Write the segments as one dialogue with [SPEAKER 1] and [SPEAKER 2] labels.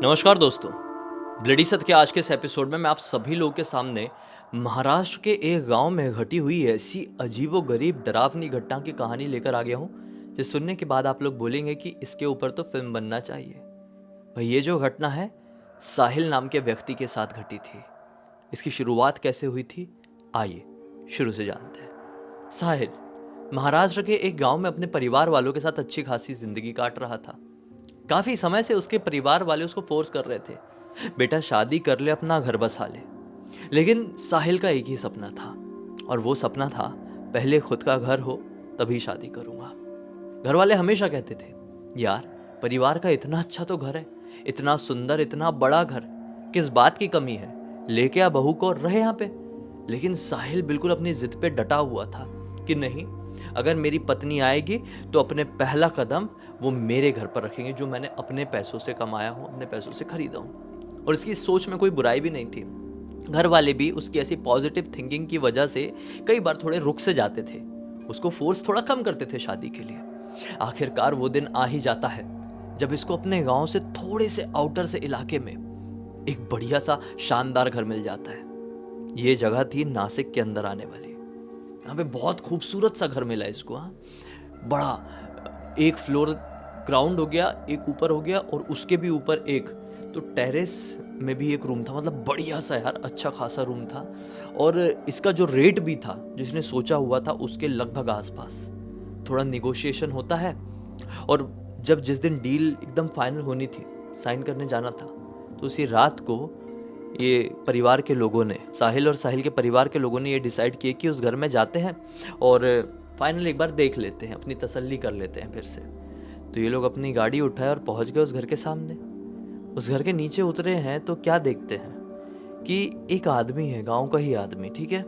[SPEAKER 1] नमस्कार दोस्तों। ब्लडी सत्य के आज के इस एपिसोड में मैं आप सभी लोगों के सामने महाराष्ट्र के एक गांव में घटी हुई ऐसी अजीबोगरीब डरावनी घटना की कहानी लेकर आ गया हूं, जिसे सुनने के बाद आप लोग बोलेंगे कि इसके ऊपर तो फिल्म बनना चाहिए। भाई ये जो घटना है साहिल नाम के व्यक्ति के साथ घटी थी। इसकी शुरुआत कैसे हुई थी, आइए शुरू से जानते हैं। साहिल महाराष्ट्र के एक गांव में अपने परिवार वालों के साथ अच्छी खासी जिंदगी काट रहा था। काफी समय से उसके परिवार वाले उसको फोर्स कर रहे थे, बेटा शादी कर ले, अपना घर बसा ले। लेकिन साहिल का एक ही सपना था, और वो सपना था पहले खुद का घर हो तभी शादी करूंगा। घर वाले हमेशा कहते थे, यार परिवार का इतना अच्छा तो घर है, इतना सुंदर इतना बड़ा घर, किस बात की कमी है, लेके आ बहू को और रहे यहाँ पे। लेकिन साहिल बिल्कुल अपनी जिद पे डटा हुआ था कि नहीं, अगर मेरी पत्नी आएगी तो अपने पहला कदम वो मेरे घर पर रखेंगे, जो मैंने अपने पैसों से कमाया हूँ, अपने पैसों से खरीदा हूँ। और इसकी सोच में कोई बुराई भी नहीं थी। घर वाले भी उसकी ऐसी पॉजिटिव थिंकिंग की वजह से कई बार थोड़े रुक से जाते थे, उसको फोर्स थोड़ा कम करते थे शादी के लिए। आखिरकार वो दिन आ ही जाता है जब इसको अपने गांव से थोड़े से आउटर से इलाके में एक बढ़िया सा शानदार घर मिल जाता है। ये जगह थी नासिक के अंदर आने वाली। यहाँ पे बहुत खूबसूरत सा घर मिला इसको। हाँ, बड़ा एक फ्लोर ग्राउंड हो गया, एक ऊपर हो गया, और उसके भी ऊपर एक तो टेरेस में भी एक रूम था। मतलब बढ़िया सा यार, अच्छा खासा रूम था। और इसका जो रेट भी था जिसने सोचा हुआ था उसके लगभग आसपास। थोड़ा निगोशिएशन होता है, और जब जिस दिन डील एकदम फाइनल होनी थी, साइन करने जाना था, तो उसी रात को ये परिवार के लोगों ने, साहिल और साहिल के परिवार के लोगों ने ये डिसाइड किया कि उस घर में जाते हैं और फाइनल एक बार देख लेते हैं, अपनी तसल्ली कर लेते हैं फिर से। तो ये लोग अपनी गाड़ी उठाए और पहुंच गए उस घर के सामने। उस घर के नीचे उतरे हैं तो क्या देखते हैं कि एक आदमी है, गांव का ही आदमी, ठीक है,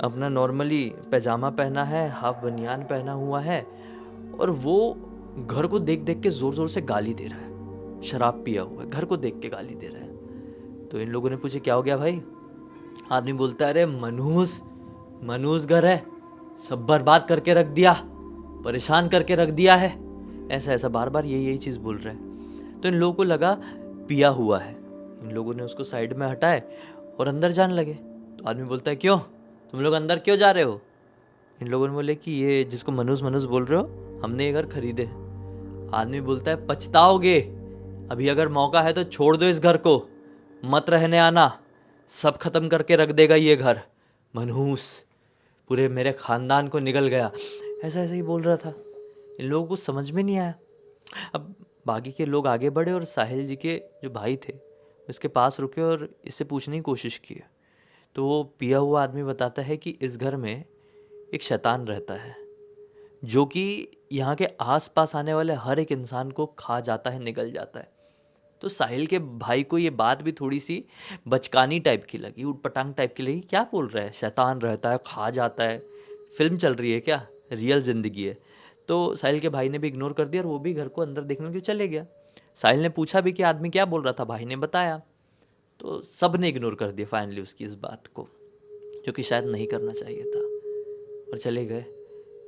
[SPEAKER 1] अपना नॉर्मली पैजामा पहना है, हाफ बनियान पहना हुआ है, और वो घर को देख देख के जोर जोर से गाली दे रहा है। शराब पिया हुआ है, घर को देख के गाली दे रहा है। तो इन लोगों ने पूछे क्या हो गया भाई। आदमी बोलता है, अरे मनहूस मनहूस घर है, सब बर्बाद करके रख दिया, परेशान करके रख दिया है, ऐसा ऐसा बार बार यही चीज़ बोल रहा है। तो इन लोगों को लगा पिया हुआ है। इन लोगों ने उसको साइड में हटाए और अंदर जाने लगे। तो आदमी बोलता है, क्यों तुम लोग अंदर क्यों जा रहे हो। इन लोगों ने बोले कि ये जिसको मनहूस मनहूस बोल रहे हो, हमने ये घर खरीदे। आदमी बोलता है, पछताओगे, अभी अगर मौका है तो छोड़ दो इस घर को, मत रहने आना, सब खत्म करके रख देगा ये घर, मनहूस पूरे मेरे खानदान को निगल गया। ऐसा ऐसा ही बोल रहा था। इन लोगों को समझ में नहीं आया। अब बाकी के लोग आगे बढ़े और साहिल जी के जो भाई थे उसके पास रुके और इससे पूछने की कोशिश की। तो वो पिया हुआ आदमी बताता है कि इस घर में एक शैतान रहता है, जो कि यहाँ के आस पास आने वाले हर एक इंसान को खा जाता है, निगल जाता है। तो साहिल के भाई को ये बात भी थोड़ी सी बचकानी टाइप की लगी, उटपटांग टाइप की लगी। क्या बोल रहा है, शैतान रहता है, खा जाता है, फिल्म चल रही है क्या, रियल जिंदगी है। तो साहिल के भाई ने भी इग्नोर कर दिया और वो भी घर को अंदर देखने के लिए चले गया। साहिल ने पूछा भी कि आदमी क्या बोल रहा था, भाई ने बताया। तो सब ने इग्नोर कर दिया फाइनली उसकी इस बात को, जो कि शायद नहीं करना चाहिए था, और चले गए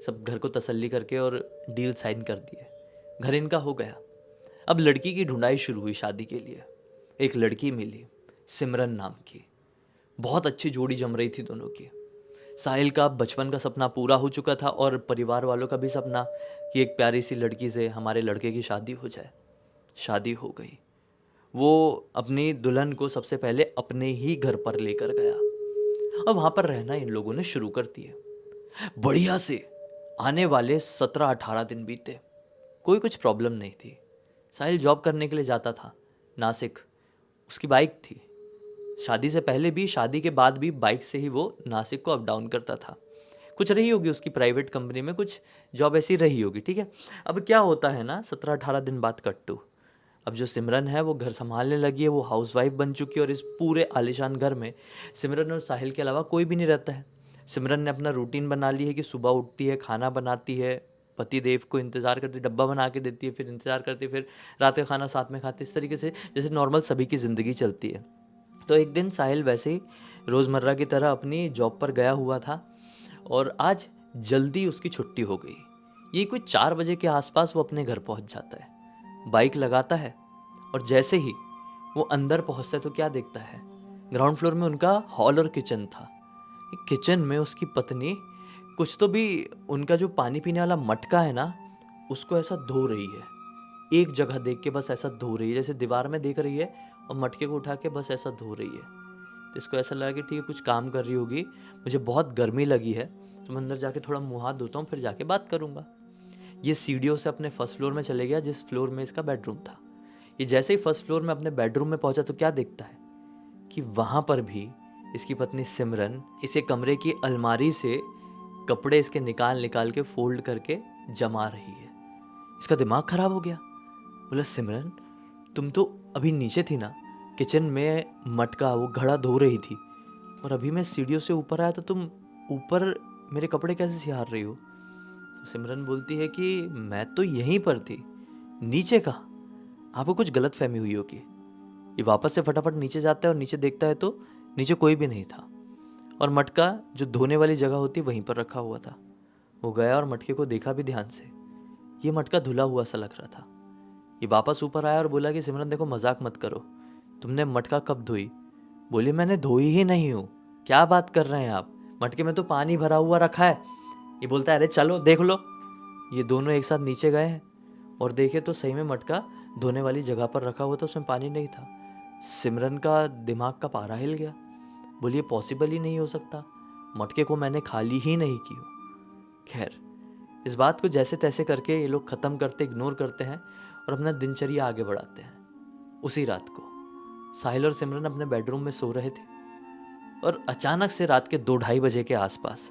[SPEAKER 1] सब घर को तसल्ली करके और डील साइन कर दिए। घर इनका हो गया। अब लड़की की ढूंढाई शुरू हुई शादी के लिए। एक लड़की मिली, सिमरन नाम की। बहुत अच्छी जोड़ी जम रही थी दोनों की। साहिल का बचपन का सपना पूरा हो चुका था और परिवार वालों का भी सपना कि एक प्यारी सी लड़की से हमारे लड़के की शादी हो जाए। शादी हो गई। वो अपनी दुल्हन को सबसे पहले अपने ही घर पर लेकर गया और वहाँ पर रहना इन लोगों ने शुरू कर दिया। बढ़िया से आने वाले 17-18 दिन बीते, कोई कुछ प्रॉब्लम नहीं थी। साहिल जॉब करने के लिए जाता था नासिक, उसकी बाइक थी। शादी से पहले भी, शादी के बाद भी बाइक से ही वो नासिक को अप डाउन करता था। कुछ रही होगी उसकी प्राइवेट कंपनी में, कुछ जॉब ऐसी रही होगी, ठीक है। अब क्या होता है ना, 17-18 दिन बाद कट्टू, अब जो सिमरन है वो घर संभालने लगी है, वो हाउसवाइफ बन चुकी है, और इस पूरे आलीशान घर में सिमरन और साहिल के अलावा कोई भी नहीं रहता है। सिमरन ने अपना रूटीन बना ली है कि सुबह उठती है, खाना बनाती है, पति देव को इंतज़ार करती, डब्बा बना के देती है, फिर इंतज़ार करती है, फिर रात का खाना साथ में खाती, इस तरीके से जैसे नॉर्मल सभी की ज़िंदगी चलती है। तो एक दिन साहिल वैसे ही रोज़मर्रा की तरह अपनी जॉब पर गया हुआ था, और आज जल्दी उसकी छुट्टी हो गई। ये कोई 4 बजे के आसपास वो अपने घर पहुंच जाता है, बाइक लगाता है, और जैसे ही वो अंदर पहुंचता है तो क्या देखता है, ग्राउंड फ्लोर में उनका हॉल और किचन था। किचन में उसकी पत्नी कुछ तो भी, उनका जो पानी पीने वाला मटका है ना, उसको ऐसा धो रही है। एक जगह देख के बस ऐसा धो रही है, जैसे दीवार में देख रही है और मटके को उठा के बस ऐसा धो रही है। तो इसको ऐसा लगा कि ठीक है, कुछ काम कर रही होगी, मुझे बहुत गर्मी लगी है तो मैं अंदर जाके थोड़ा मुंह हाथ धोता हूँ, फिर जाके बात करूँगा। ये सीढ़ियों से अपने फर्स्ट फ्लोर में चले गया, जिस फ्लोर में इसका बेडरूम था। ये जैसे ही फर्स्ट फ्लोर में अपने बेडरूम में पहुंचा तो क्या देखता है कि वहां पर भी इसकी पत्नी सिमरन इसे कमरे की अलमारी से कपड़े इसके निकाल निकाल के फोल्ड करके जमा रही है। इसका दिमाग खराब हो गया। बोला, सिमरन तुम तो अभी नीचे थी ना, किचन में मटका वो घड़ा धो रही थी, और अभी मैं सीढ़ियों से ऊपर आया तो तुम ऊपर मेरे कपड़े कैसे सिहार रही हो? तो सिमरन बोलती है कि मैं तो यहीं पर थी, नीचे कहाँ? आपको कुछ गलत फहमी हुई होगी। ये वापस से फटाफट नीचे जाता है और नीचे देखता है तो नीचे कोई भी नहीं था, और मटका जो धोने वाली जगह होती वहीं पर रखा हुआ था। वो गया और मटके को देखा भी ध्यान से। ये मटका धुला हुआ सा लग रहा था। ये वापस ऊपर आया और बोला कि सिमरन देखो, मजाक मत करो, तुमने मटका कब धोई? बोली, मैंने धोई ही नहीं हूँ, क्या बात कर रहे हैं आप, मटके में तो पानी भरा हुआ रखा है। ये बोलता है, अरे चलो देख लो। ये दोनों एक साथ नीचे गए हैं और देखे तो सही में मटका धोने वाली जगह पर रखा हुआ था, उसमें पानी नहीं था। सिमरन का दिमाग का पारा हिल गया। बोली, ये पॉसिबल ही नहीं हो सकता, मटके को मैंने खाली ही नहीं की हूँ। खैर, इस बात को जैसे तैसे करके ये लोग ख़त्म करते, इग्नोर करते हैं और अपना दिनचर्या आगे बढ़ाते हैं। उसी रात को साहिल और सिमरन अपने बेडरूम में सो रहे थे और अचानक से रात के 2-2:30 बजे के आसपास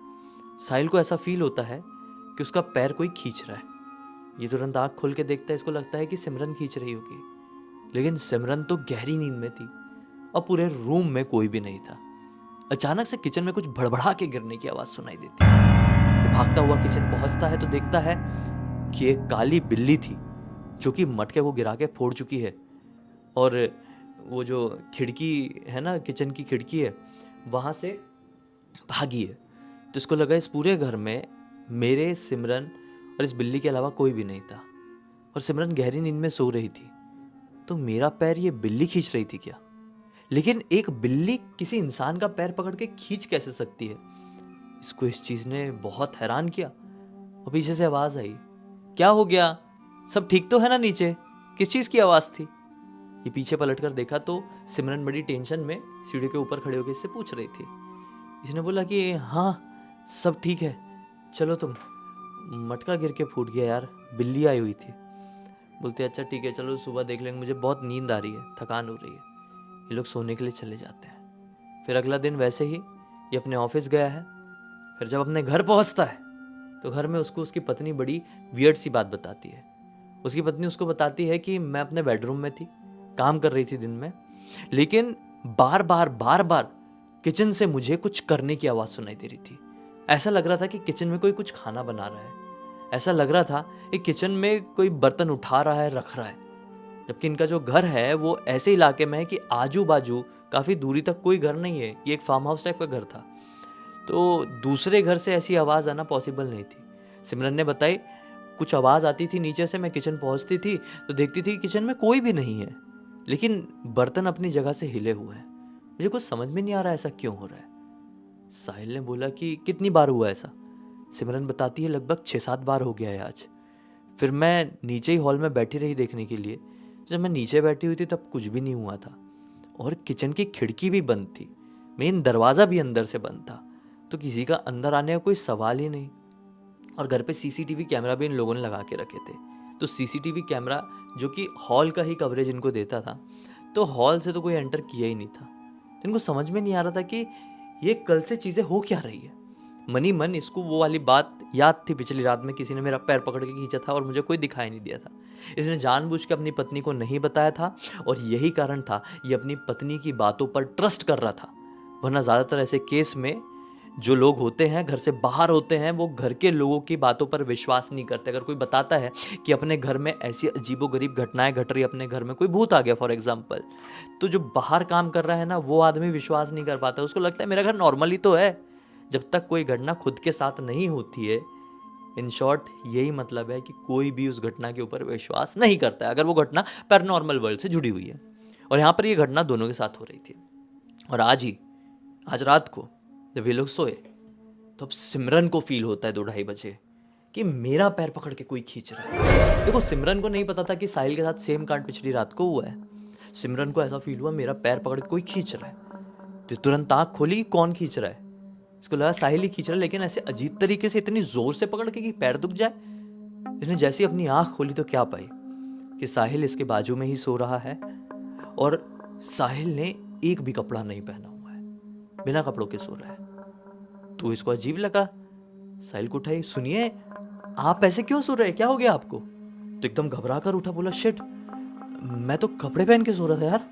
[SPEAKER 1] साहिल को ऐसा फील होता है कि उसका पैर कोई खींच रहा है। ये तुरंत आँख खोल के देखता है, इसको लगता है कि सिमरन खींच रही होगी, लेकिन सिमरन तो गहरी नींद में थी और पूरे रूम में कोई भी नहीं था। अचानक से किचन में कुछ भड़बड़ा के गिरने की आवाज़ सुनाई देती है। ये भागता हुआ किचन पहुंचता है तो देखता है कि एक काली बिल्ली थी जो कि मटके को गिरा के फोड़ चुकी है, और वो जो खिड़की है ना, किचन की खिड़की है, वहाँ से भागी है। तो इसको लगा इस पूरे घर में मेरे, सिमरन और इस बिल्ली के अलावा कोई भी नहीं था, और सिमरन गहरी नींद में सो रही थी, तो मेरा पैर ये बिल्ली खींच रही थी क्या? लेकिन एक बिल्ली किसी इंसान का पैर पकड़ के खींच कैसे सकती है? इसको इस चीज ने बहुत हैरान किया। और पीछे से आवाज आई, क्या हो गया, सब ठीक तो है ना नीचे? किस चीज की आवाज थी? ये पीछे पलट कर देखा तो सिमरन बड़ी टेंशन में सीढ़ी के ऊपर खड़े होकर इससे पूछ रही थी। इसने बोला कि हाँ सब ठीक है, चलो तुम, मटका गिर के फूट गया यार, बिल्ली आई हुई थी। बोलते अच्छा ठीक है, चलो सुबह देख लेंगे, मुझे बहुत नींद आ रही है, थकान हो रही है। ये लोग सोने के लिए चले जाते हैं। फिर अगला दिन वैसे ही ये अपने ऑफिस गया है। फिर जब अपने घर पहुंचता है तो घर में उसको उसकी पत्नी बड़ी वियर्ड सी बात बताती है। उसकी पत्नी उसको बताती है कि मैं अपने बेडरूम में थी, काम कर रही थी दिन में, लेकिन बार बार किचन से मुझे कुछ करने की आवाज़ सुनाई दे रही थी। ऐसा लग रहा था कि किचन में कोई कुछ खाना बना रहा है, ऐसा लग रहा था कि किचन में कोई बर्तन उठा रहा है, रख रहा है। जबकि इनका जो घर है वो ऐसे इलाके में है कि आजू बाजू काफ़ी दूरी तक कोई घर नहीं है, ये एक फार्म हाउस टाइप का घर था, तो दूसरे घर से ऐसी आवाज़ आना पॉसिबल नहीं थी। सिमरन ने बताई, कुछ आवाज़ आती थी नीचे से, मैं किचन पहुंचती थी तो देखती थी किचन में कोई भी नहीं है, लेकिन बर्तन अपनी जगह से हिले हुए हैं, मुझे कुछ समझ में नहीं आ रहा ऐसा क्यों हो रहा है। साहिल ने बोला कि कितनी बार हुआ ऐसा? सिमरन बताती है, लगभग 6-7 बार हो गया है आज। फिर मैं नीचे ही हॉल में बैठी रही देखने के लिए, जब मैं नीचे बैठी हुई थी तब कुछ भी नहीं हुआ था, और किचन की खिड़की भी बंद थी, मेन दरवाज़ा भी अंदर से बंद था, तो किसी का अंदर आने का कोई सवाल ही नहीं। और घर पे सीसीटीवी कैमरा भी इन लोगों ने लगा के रखे थे, तो सीसीटीवी कैमरा जो कि हॉल का ही कवरेज इनको देता था, तो हॉल से तो कोई एंटर किया ही नहीं था। तो इनको समझ में नहीं आ रहा था कि ये कल से चीज़ें हो क्या रही है। मनी मन इसको वो वाली बात याद थी, पिछली रात में किसी ने मेरा पैर पकड़ के खींचा था और मुझे कोई दिखाई नहीं दिया था। इसने जानबूझ के अपनी पत्नी को नहीं बताया था, और यही कारण था ये अपनी पत्नी की बातों पर ट्रस्ट कर रहा था। वरना ज़्यादातर ऐसे केस में जो लोग होते हैं, घर से बाहर होते हैं, वो घर के लोगों की बातों पर विश्वास नहीं करते। अगर कोई बताता है कि अपने घर में ऐसी अजीबोगरीब घटनाएं घट रही, अपने घर में कोई भूत आ गया फॉर एग्जाम्पल, तो जो बाहर काम कर रहा है ना, वो आदमी विश्वास नहीं कर पाता। उसको लगता है मेरा घर नॉर्मल ही तो है, जब तक कोई घटना खुद के साथ नहीं होती है। इन शॉर्ट यही मतलब है कि कोई भी उस घटना के ऊपर विश्वास नहीं करता है, अगर वो घटना पैरानॉर्मल वर्ल्ड से जुड़ी हुई है। और यहाँ पर ये घटना दोनों के साथ हो रही थी। और आज रात को जब ये लोग सोए तो अब सिमरन को फील होता है 2-2:30 बजे कि मेरा पैर पकड़ के कोई खींच रहा है। देखो, सिमरन को नहीं पता था कि साहिल के साथ सेम कांड पिछली रात को हुआ है। सिमरन को ऐसा फील हुआ मेरा पैर पकड़ के कोई खींच रहा है, तो तुरंत आँख खोली कि कौन खींच रहा है। इसको लगा साहिल ही खींच रहा है, लेकिन ऐसे अजीब तरीके से इतनी जोर से पकड़ के कि पैर दुख जाए। इसने जैसे अपनी आँख खोली तो क्या पाई कि साहिल इसके बाजू में ही सो रहा है और साहिल ने एक भी कपड़ा नहीं पहना हुआ है, बिना कपड़ों के सो रहा है। तो इसको अजीब लगा, साहिल को उठाई, सुनिए आप ऐसे क्यों सो रहे हैं, क्या हो गया आपको? तो एकदम घबरा कर उठा, बोला शिट, मैं तो कपड़े पहन के सो रहा था यार,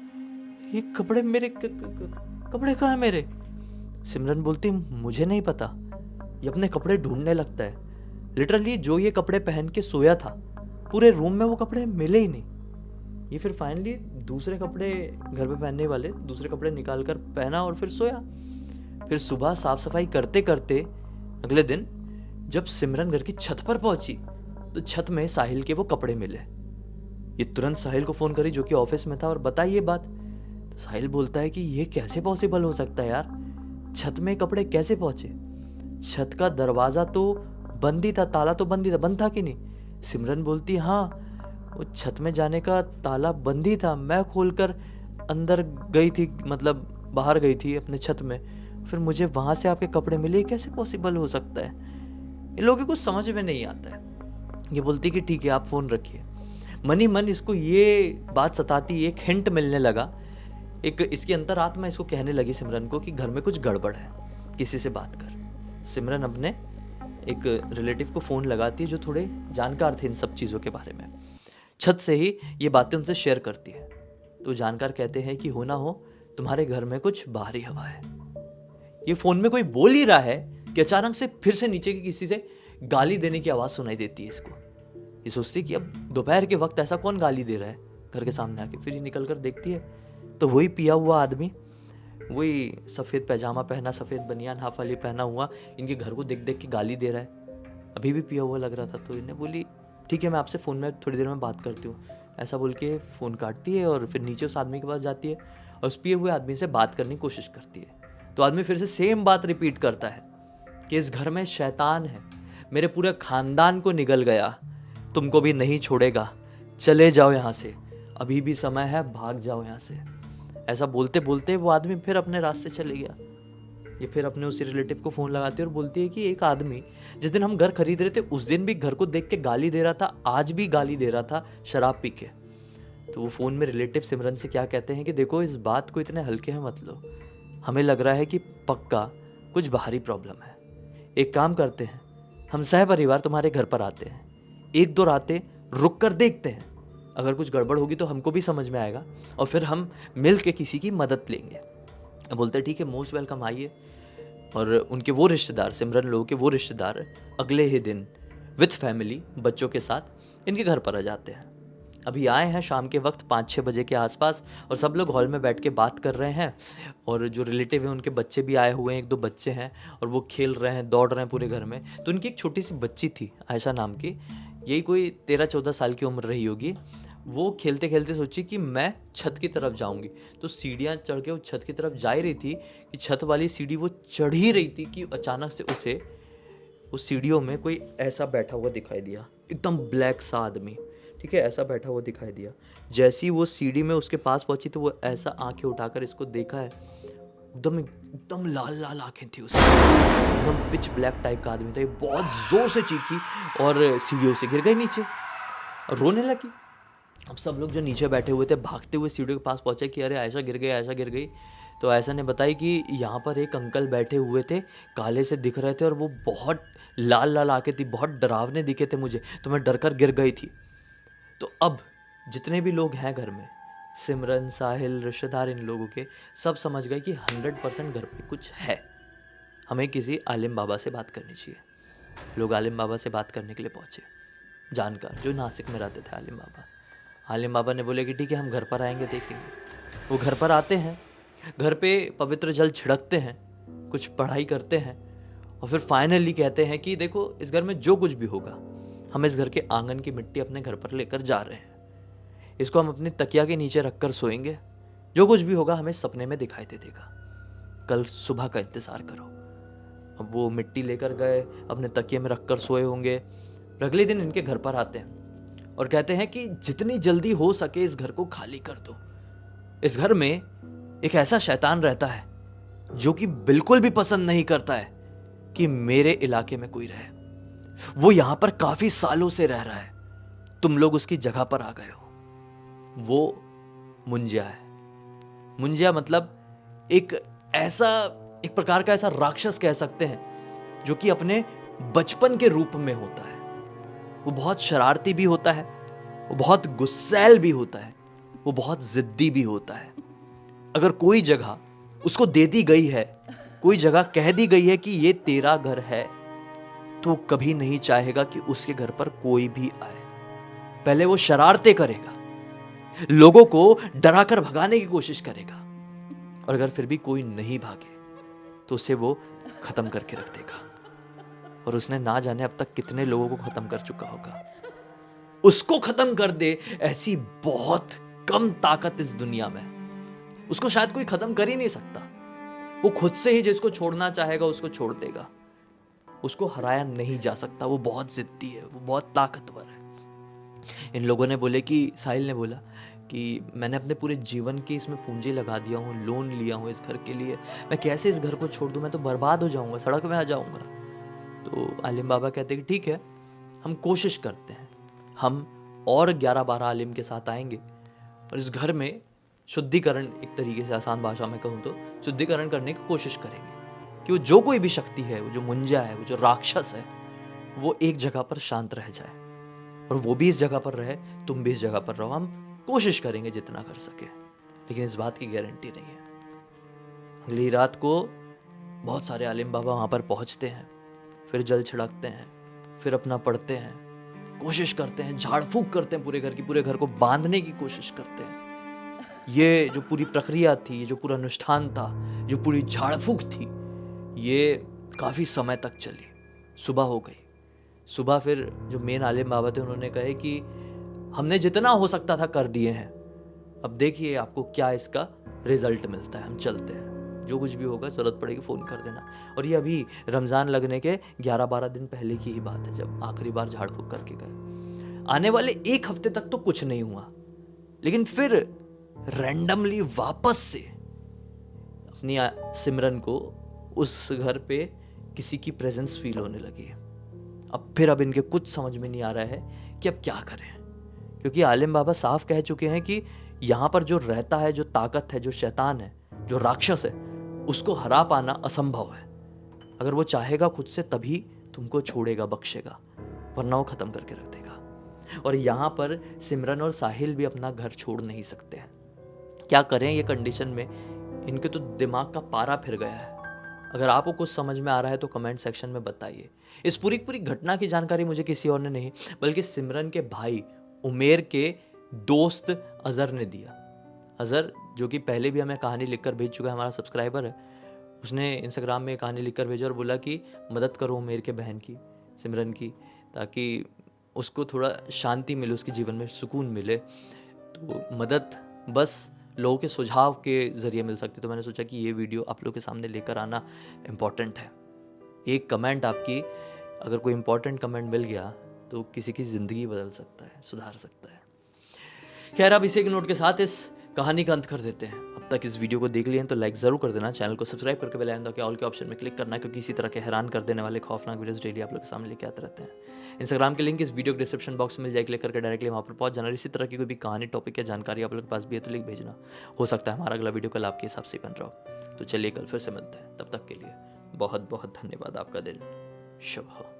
[SPEAKER 1] ये कपड़े मेरे कपड़े कहाँ है मेरे? सिमरन बोलती मुझे नहीं पता, ये अपने कपड़े ढूंढने लगता है। लिटरली जो ये कपड़े पहन के सोया था पूरे रूम में वो कपड़े मिले ही नहीं। ये फिर फाइनली दूसरे कपड़े, घर पे पहनने वाले दूसरे कपड़े निकाल कर पहना और फिर सोया। फिर सुबह साफ सफाई करते करते अगले दिन जब सिमरन घर की छत पर पहुंची तो छत में साहिल के वो कपड़े मिले। ये तुरंत साहिल को फोन करी जो कि ऑफिस में था और बताई ये बात। तो साहिल बोलता है कि ये कैसे पॉसिबल हो सकता है यार, छत में कपड़े कैसे पहुंचे? छत का दरवाजा तो बंद ही था, ताला तो बंद ही था, बंद था कि नहीं? सिमरन बोलती हाँ, वो छत में जाने का ताला बंद ही था, मैं खोलकर अंदर गई थी, मतलब बाहर गई थी अपने छत में, फिर मुझे वहां से आपके कपड़े मिले, कैसे पॉसिबल हो सकता है? इन लोगों को कुछ समझ में नहीं आता है। ये बोलती कि ठीक है आप फोन रखिए। मनी मन इसको ये बात सताती, एक हिंट मिलने लगा, एक इसकी अंतरात्मा इसको कहने लगी सिमरन को कि घर में कुछ गड़बड़ है, किसी से बात कर। सिमरन अपने एक रिलेटिव को फ़ोन लगाती है जो थोड़े जानकार थे इन सब चीज़ों के बारे में। छत से ही ये बातें उनसे शेयर करती है। तो जानकार कहते हैं कि हो ना हो तुम्हारे घर में कुछ बाहरी हवा है। ये फ़ोन में कोई बोल ही रहा है कि अचानक से फिर से नीचे की किसी से गाली देने की आवाज़ सुनाई देती है इसको। ये सोचती कि अब दोपहर के वक्त ऐसा कौन गाली दे रहा है घर के सामने आके। फिर ये निकल कर देखती है तो वही पिया हुआ आदमी, वही सफ़ेद पैजामा पहना, सफ़ेद बनियान हाफ वाली पहना हुआ, इनके घर को देख देख के गाली दे रहा है। अभी भी पिया हुआ लग रहा था। तो इन्हें बोली ठीक है मैं आपसे फ़ोन में थोड़ी देर में बात करती हूँ, ऐसा बोल के फ़ोन काटती है और फिर नीचे उस आदमी के पास जाती है और उस पिए हुए आदमी से बात करने की कोशिश करती है। तो आदमी फिर से सेम बात रिपीट करता है कि इस घर में शैतान है, मेरे पूरे ख़ानदान को निगल गया, तुमको भी नहीं छोड़ेगा, चले जाओ यहाँ से, अभी भी समय है, भाग जाओ यहाँ से। ऐसा बोलते बोलते वो आदमी फिर अपने रास्ते चले गया। ये फिर अपने उसी रिलेटिव को फ़ोन लगाती है और बोलती है कि एक आदमी जिस दिन हम घर खरीद रहे थे उस दिन भी घर को देख के गाली दे रहा था, आज भी गाली दे रहा था शराब पी के। तो वो फ़ोन में रिलेटिव सिमरन से क्या कहते हैं कि देखो इस बात को इतने हल्के में मत लो, हमें लग रहा है कि पक्का कुछ बाहरी प्रॉब्लम है। एक काम करते हैं, हम सह परिवार तुम्हारे घर पर आते हैं, 1-2 रातें रुक कर देखते हैं, अगर कुछ गड़बड़ होगी तो हमको भी समझ में आएगा और फिर हम मिल के किसी की मदद लेंगे। बोलते ठीक है मोस्ट वेलकम, आइए। और उनके वो रिश्तेदार, सिमरन लोगों के वो रिश्तेदार अगले ही दिन विथ फैमिली बच्चों के साथ इनके घर पर आ जाते हैं। अभी आए हैं शाम के वक्त 5-6 बजे के आसपास और सब लोग हॉल में बैठ के बात कर रहे हैं और जो रिलेटिव हैं उनके बच्चे भी आए हुए हैं, 1-2 बच्चे हैं और वो खेल रहे हैं, दौड़ रहे हैं पूरे घर में। तो उनकी एक छोटी सी बच्ची थी आयशा नाम की, यही कोई 13-14 साल की उम्र रही होगी। वो खेलते खेलते सोची कि मैं छत की तरफ जाऊंगी, तो सीढ़ियाँ चढ़ के वो छत की तरफ जा ही रही थी कि छत वाली सीढ़ी वो चढ़ ही रही थी कि अचानक से उसे उस सीढ़ियों में कोई ऐसा बैठा हुआ दिखाई दिया, एकदम ब्लैक सा आदमी, ठीक है, ऐसा बैठा हुआ दिखाई दिया। जैसी वो सीढ़ी में उसके पास पहुंची तो वो ऐसा आंखें उठाकर इसको देखा है, एकदम एकदम लाल लाल आंखें थी उसकी, एकदम पिच ब्लैक टाइप का आदमी था। ये बहुत जोर से चीखी और सीढ़ियों से गिर गई नीचे और रोने लगी। अब सब लोग जो नीचे बैठे हुए थे भागते हुए सीढ़ियों के पास पहुंचे कि अरे आयशा गिर गई, आयशा गिर गई। तो आयशा ने बताई कि यहाँ पर एक अंकल बैठे हुए थे, काले से दिख रहे थे और वो बहुत लाल लाल आंखें थी, बहुत डरावने दिखे थे मुझे, तो मैं डर कर गिर गई थी। तो अब जितने भी लोग हैं घर में, सिमरन, साहिल, रिश्तेदार, इन लोगों के, सब समझ गए कि 100% घर पे कुछ है, हमें किसी आलिम बाबा से बात करनी चाहिए। लोग आलिम बाबा से बात करने के लिए पहुँचे, जानकार जो नासिक में रहते थे आलिम बाबा। आलिम बाबा ने बोले कि ठीक है हम घर पर आएंगे, देखेंगे। वो घर पर आते हैं, घर पे पवित्र जल छिड़कते हैं, कुछ पढ़ाई करते हैं और फिर फाइनली कहते हैं कि देखो इस घर में जो कुछ भी होगा हम इस घर के आंगन की मिट्टी अपने घर पर लेकर जा रहे हैं, इसको हम अपनी तकिया के नीचे रखकर सोएंगे जो कुछ भी होगा हमें सपने में दिखाई दे देगा, कल सुबह का इंतज़ार करो। अब वो मिट्टी लेकर गए, अपने तकिए में रखकर सोए होंगे। अगले दिन इनके घर पर आते हैं और कहते हैं कि जितनी जल्दी हो सके इस घर को खाली कर दो। इस घर में एक ऐसा शैतान रहता है जो कि बिल्कुल भी पसंद नहीं करता है कि मेरे इलाके में कोई रहे। वो यहां पर काफी सालों से रह रहा है, तुम लोग उसकी जगह पर आ गए हो। वो मुंजिया है। मुंजिया मतलब एक प्रकार का ऐसा राक्षस कह सकते हैं जो कि अपने बचपन के रूप में होता है। वो बहुत शरारती भी होता है, वो बहुत गुस्सैल भी होता है, वो बहुत जिद्दी भी होता है। अगर कोई जगह उसको दे दी गई है, कोई जगह कह दी गई है कि ये तेरा घर है, तो कभी नहीं चाहेगा कि उसके घर पर कोई भी आए। पहले वो शरारतें करेगा, लोगों को डराकर भगाने की कोशिश करेगा, और अगर फिर भी कोई नहीं भागे तो उसे वो खत्म करके रख देगा। और उसने ना जाने अब तक कितने लोगों को खत्म कर चुका होगा। उसको खत्म कर दे ऐसी बहुत कम ताकत इस दुनिया में। उसको शायद कोई खत्म कर ही नहीं सकता। वो खुद से ही जिसको छोड़ना चाहेगा उसको छोड़ देगा। उसको हराया नहीं जा सकता। वो बहुत जिद्दी है, वो बहुत ताकतवर है। इन लोगों ने बोले कि साहिल ने बोला कि मैंने अपने पूरे जीवन की इसमें पूंजी लगा दिया हूँ, लोन लिया हूँ इस घर के लिए, मैं कैसे इस घर को छोड़ दूँ? मैं तो बर्बाद हो जाऊँगा, सड़क में आ जाऊँगा। तो आलिम बाबा कहते हैं कि ठीक है, हम कोशिश करते हैं, हम और 11-12 आलिम के साथ आएंगे और इस घर में शुद्धिकरण, एक तरीके से आसान भाषा में कहूँ तो शुद्धिकरण करने की कोशिश करेंगे कि वो जो कोई भी शक्ति है, वो जो मुंजा है, वो जो राक्षस है, वो एक जगह पर शांत रह जाए और वो भी इस जगह पर रहे, तुम भी इस जगह पर रहो। हम कोशिश करेंगे जितना कर सके, लेकिन इस बात की गारंटी नहीं है। अगली रात को बहुत सारे आलिम बाबा वहाँ पर पहुँचते हैं, फिर जल छिड़कते हैं, फिर अपना पढ़ते हैं, कोशिश करते हैं, झाड़ फूक करते हैं पूरे घर की, पूरे घर को बांधने की कोशिश करते हैं। ये जो पूरी प्रक्रिया थी, ये जो पूरा अनुष्ठान था, जो पूरी झाड़ फूक थी, ये काफ़ी समय तक चली। सुबह हो गई। सुबह फिर जो मेन आलिम बाबा थे उन्होंने कहे कि हमने जितना हो सकता था कर दिए हैं, अब देखिए आपको क्या इसका रिजल्ट मिलता है, हम चलते हैं, जो कुछ भी होगा ज़रूरत पड़ेगी फ़ोन कर देना। और ये अभी रमज़ान लगने के 11-12 दिन पहले की ही बात है, जब आखिरी बार झाड़ फूक करके गए। आने वाले 1 हफ्ते तक तो कुछ नहीं हुआ, लेकिन फिर रैंडमली वापस से अपनी सिमरन को उस घर पे किसी की प्रेजेंस फील होने लगी है। अब इनके कुछ समझ में नहीं आ रहा है कि अब क्या करें, क्योंकि आलिम बाबा साफ कह चुके हैं कि यहाँ पर जो रहता है, जो ताकत है, जो शैतान है, जो राक्षस है, उसको हरा पाना असंभव है। अगर वो चाहेगा खुद से तभी तुमको छोड़ेगा, बख्शेगा, वरना वो खत्म करके रख देगा। और यहाँ पर सिमरन और साहिल भी अपना घर छोड़ नहीं सकते हैं। क्या करें ये कंडीशन में? इनके तो दिमाग का पारा फिर गया है। अगर आपको कुछ समझ में आ रहा है तो कमेंट सेक्शन में बताइए। इस पूरी घटना की जानकारी मुझे किसी और ने नहीं, बल्कि सिमरन के भाई उमेर के दोस्त अजहर ने दिया। अजहर, जो कि पहले भी हमें कहानी लिखकर भेज चुका है, हमारा सब्सक्राइबर है, उसने इंस्टाग्राम में कहानी लिखकर भेजा और बोला कि मदद करो उमेर के बहन की, सिमरन की, ताकि उसको थोड़ा शांति मिले, उसके जीवन में सुकून मिले। तो मदद बस लोगों के सुझाव के ज़रिए मिल सकती। तो मैंने सोचा कि ये वीडियो आप लोगों के सामने लेकर आना इम्पॉर्टेंट है। एक कमेंट आपकी, अगर कोई इम्पॉर्टेंट कमेंट मिल गया तो किसी की ज़िंदगी बदल सकता है, सुधार सकता है। खैर, अब इसी के नोट के साथ इस कहानी का अंत कर देते हैं। अब तक इस वीडियो को देख लिए हैं तो लाइक ज़रूर कर देना, चैनल को सब्सक्राइब करके बेल आइकन दबा के ऑल के ऑप्शन में क्लिक करना, क्योंकि इसी तरह के हैरान कर देने वाले खौफनाक वीडियोस डेली आप लोग के सामने लेके आते रहते हैं। इंस्टाग्राम की लिंक इस वीडियो के डिस्क्रिप्शन बॉक्स में मिल जाएगी, क्लिक करके डायरेक्टली वहाँ पर पहुँच जाना। इसी तरह की कोई भी कहानी, टॉपिक या जानकारी आप लोग के पास भी है तो लिंक भेजना, हो सकता है हमारा अगला वीडियो कल आपके हिसाब से बन रहा हो। तो चलिए कल फिर से मिलते हैं, तब तक के लिए बहुत बहुत धन्यवाद। आपका दिन शुभ हो।